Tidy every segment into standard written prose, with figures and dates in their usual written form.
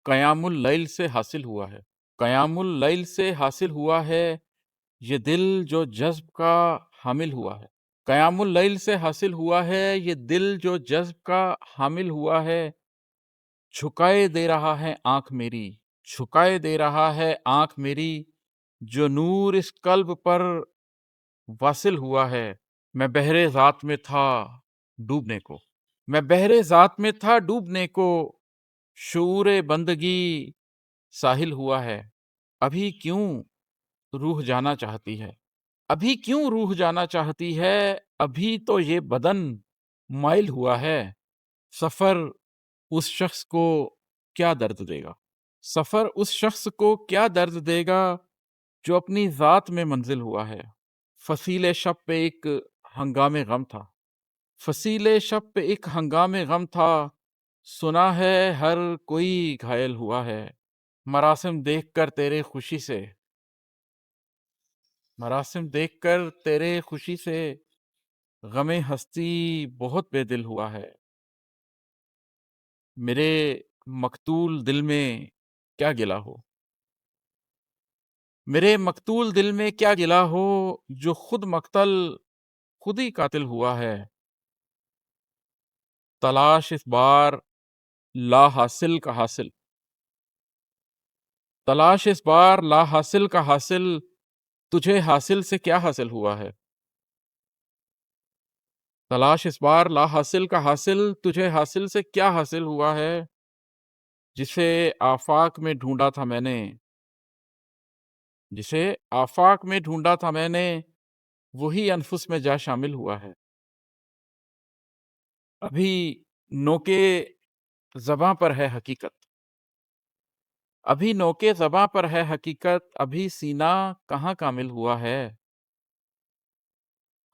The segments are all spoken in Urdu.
قیام اللیل سے حاصل ہوا ہے۔ قیام اللیل سے حاصل ہوا ہے یہ دل جو جذب کا حامل ہوا ہے۔ قیام اللیل سے حاصل ہوا ہے یہ دل جو جذب کا حامل ہوا ہے۔ جھکائے دے رہا ہے آنکھ میری، جھکائے دے رہا ہے آنکھ میری، جو نور اس قلب پر واصل ہوا ہے۔ میں بحر ذات میں تھا ڈوبنے کو، میں بحر ذات میں تھا ڈوبنے کو، شعور بندگی ساحل ہوا ہے۔ ابھی کیوں روح جانا چاہتی ہے، ابھی کیوں روح جانا چاہتی ہے، ابھی تو یہ بدن مائل ہوا ہے۔ سفر اس شخص کو کیا درد دے گا، سفر اس شخص کو کیا درد دے گا جو اپنی ذات میں منزل ہوا ہے۔ فصیل شب پہ ایک ہنگام غم تھا، فصیل شب پہ ایک ہنگام غم تھا، سنا ہے ہر کوئی گھائل ہوا ہے۔ مراسم دیکھ کر تیرے خوشی سے، مراسم دیکھ کر تیرے خوشی سے، غم ہستی بہت بے دل ہوا ہے۔ میرے مقتول دل میں کیا گلہ ہو، میرے مقتول دل میں کیا گلہ ہو، جو خود مقتل خود ہی قاتل ہوا ہے۔ تلاش اس بار لا حاصل کا حاصل، تلاش اس بار لا حاصل کا حاصل، تجھے حاصل سے کیا حاصل ہوا ہے۔ تلاش اس بار لا حاصل کا حاصل، تجھے حاصل سے کیا حاصل ہوا ہے۔ جسے آفاق میں ڈھونڈا تھا میں نے، جسے آفاق میں ڈھونڈا تھا میں نے، وہی انفس میں جا شامل ہوا ہے۔ ابھی نوکے زباں پر ہے حقیقت، ابھی نوکے زباں پر ہے حقیقت، ابھی سینہ کہاں کامل ہوا ہے۔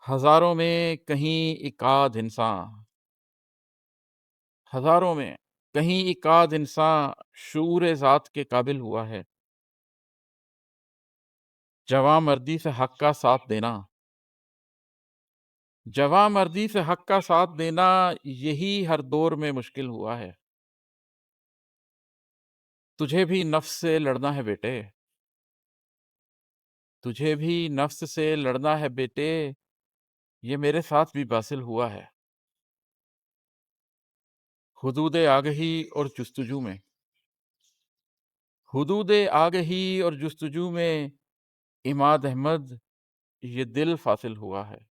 ہزاروں میں کہیں ایک آدھ انسان، ہزاروں میں کہیں ایک آدھ انسان شعور ذات کے قابل ہوا ہے۔ جواں مردی سے حق کا ساتھ دینا، جواں مردی سے حق کا ساتھ دینا، یہی ہر دور میں مشکل ہوا ہے۔ تجھے بھی نفس سے لڑنا ہے بیٹے، تجھے بھی نفس سے لڑنا ہے بیٹے، یہ میرے ساتھ بھی حاصل ہوا ہے۔ حدود آگہی اور جستجو میں، حدود آگہی اور جستجو میں، عماد احمد یہ دل فاصل ہوا ہے۔